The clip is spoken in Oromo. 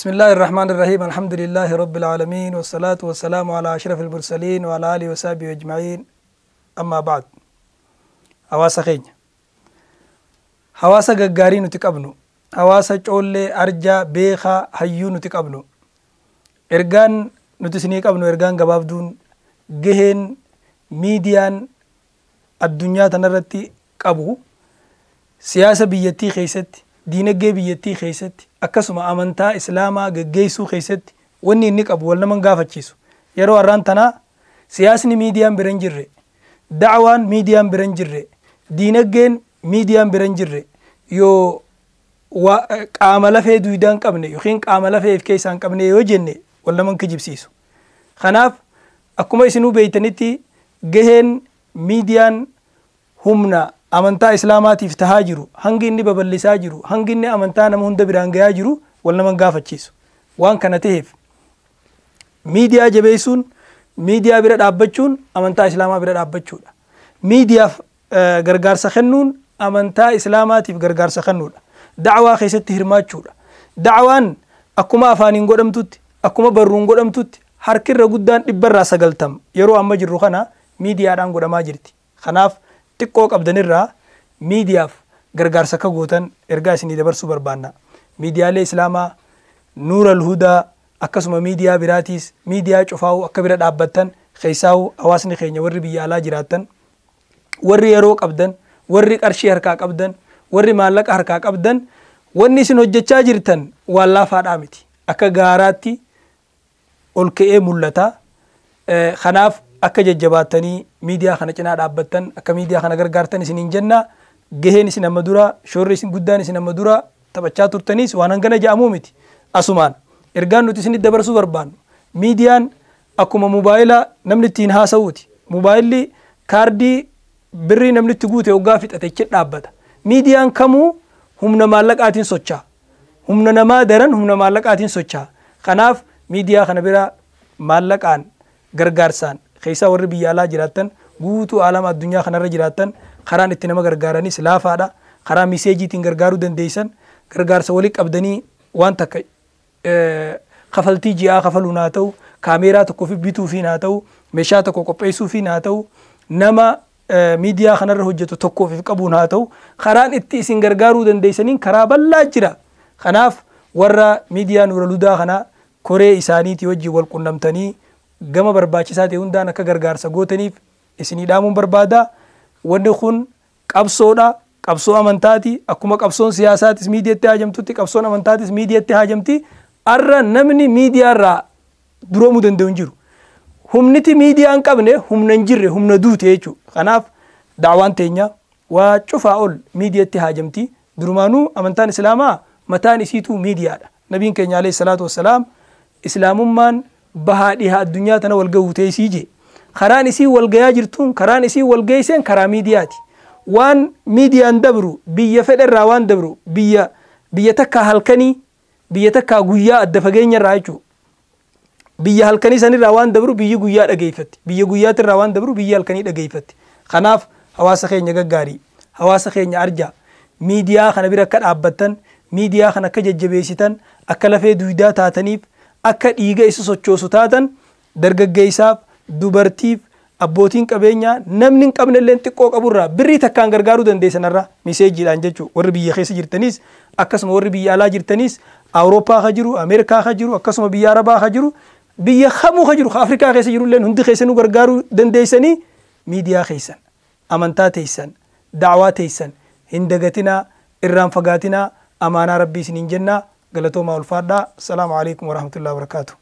بسم الله الرحمن الرحيم الحمد لله رب العالمين والصلاة والسلام على أشرف المرسلين وعلى آله وصحبه أجمعين أما بعد حواسا خينيا حواسا غغاري نتقبنو حواسا چولي أرجا بيخا حيو نتقبنو إرغان نتسني قبنو إرغان غبابدون گهن ميديان الدنيا تنرتي قبو سياسة بيتي خيست دينجي بيتي خيست akkasuma amantaa islaamaa gaggeessuu keessatti wanni inni qabu wal nama gaafachiisu yeroo arraan tana siyaasni miidiyaan biran jirre da'waan miidiyaan biran jirre diinagdeen miidiyaan biran jirre yoo qaama lafee duudaan qabne yookiin qaama lafee of keessaan qabne yoo jenne wal nama kijibsiisu kanaaf akkuma isinuu beeytanitti gaheen miidiyaan humna amantaa islaamaatiif tahaa jiru hangi inni babal'isaa jiru hangi inni amantaa nama hunda biraan gayaa jiru wal nama gaafachiisu waan kana ta'eef miidiyaa jabeessuun miidiyaa bira dhaabbachuun amantaa islaamaa bira dhaabbachuudha miidiyaaf gargaarsa kennuun amantaa islaamaatiif gargaarsa kennuudha da'waa keessatti hirmaachuudha da'waan akkuma afaaniin godhamtutti akkuma barruun godhamtutti harkirra guddaan 190 yeroo amma jirru kana miidiyaadhaan godhamaa jirti kanaaf xiqqoo qabdanirraa miidiyaaf gargaarsa ka gootan ergaa isinii dabarsuu barbaanna miidiyaalee islaamaa nuural hudaa akkasuma miidiyaa biraatiis miidiyaa cufaa'u akka bira dhaabbattan keessaa'u hawaasni keenya warri biyya alaa jiraattan warri yeroo qabdan warri qarshii harkaa qabdan warri maallaqa harkaa qabdan wanni isin hojjechaa jirtan waan laafaadhaa miti akka gaaraatti ol ka'ee mul'ata kanaaf akka jajjabaatanii miidiyaa kana cinaa dhaabbattan akka miidiyaa kana gargaartan isiniin jenna gaheen isin amma dura shoorri isin guddaan isin amma dura taphachaa turtanis waan hangana ja'amuu miti asumaan ergaan nuti isin dabarsuu barbaannu miidiyaan akkuma mobaayila namni ittiin haasa'uuti mobaayilli kaardii birrii namni itti guute hoggaa fixate jecha dhaabbata miidiyaan kamuu humna maallaqaatiin socho'a humna namaa daran humna maallaqaatiin socho'a kanaaf miidiyaa kana bira maallaqaan gargaarsaan keessa warri biyya alaa jiraattan guutuu alama addunyaa kanarra jiraattan karaan itti nama gargaaranis laafaadha karaa miseejiitiin gargaaruu dandeessan gargaarsa walii qabdanii waan takka kafaltii ji'aa kafaluun haa ta'u kaameeraa tokko bituufiin haa ta'u meeshaa tokko qopheessuufiin haa ta'u nama miidiyaa kanarra hojjetu tokkoof qabuun haa ta'u karaan itti isin gargaaruu dandeessaniin karaa bal'aa jira kanaaf warra miidiyaa nuural hudaa kana koree isaaniitii wajjin wal qunnamtanii gama barbaachisaa ta'e hundaan akka gargaarsa gootaniif isinii dhaamuun barbaada wanni kun qabsoodha qabsoo amantaati akkuma qabsoon siyaasaatis miidiyaatti haajamtutti qabsoon amantaatis miidiyaatti haajamti arra namni miidiyaarraa duroomuu danda'u hin jiru humniti miidiyaa hin qabne humna hin jirre humna duute jechuudha kanaaf da'waan teenya waa cufaa ol miidiyaatti haajamti durumaanuu amantaan islaamaa mataan isiituu miidiyaadha nabiin keenya alayhi salaatu wassalaam islaamummaan bahaadhiha addunyaa tana walgahuu teessii je karaan isii walgayaa jirtuun karaan isii walgeesseen karaa miidiyaati waan miidiyaan dabru biyya fedherraa waan dabru biyya takkaa halkanii biyya takkaa guyyaa adda fageenyarraa jechuudha biyya halkanii sanirraa waan dabru biyyi guyyaa dhageeffatti biyya guyyaatirraa waan dabru biyya halkanii dhageeffatti kanaaf hawaasa keenya gaggaarii hawaasa keenya arjaa miidiyaa kana bira akka dhaabbattan miidiyaa kana akka jajjabeessitan akka lafee duudaa taataniif akka dhiiga isa sochoosu taatan dargaggeessaaf dubartiif abbootiin qabeenyaa namni hin qabne illee xiqqoo qaburraa birrii takkaan gargaaruu dandeessanarraa miseejiidhaan jechuudha warri biyya keessa jirtanis akkasuma warri biyya alaa jirtanis awurooppaa ka jiru ameerikaa ka jiru akkasuma biyya arabaa ka jiru biyya kamuu ka jiru afrikaa keessa jiru illee hundi keessanuu gargaaruu dandeessanii miidiyaa keessan amantaa teessan da'waa teessan hin dagatinaa irraan fagaatinaa amaanaa rabbii isiniin jennaa galatoomaa ulfaadhaa. Assalaamu alaikum warahmatullahi wabarakatuh.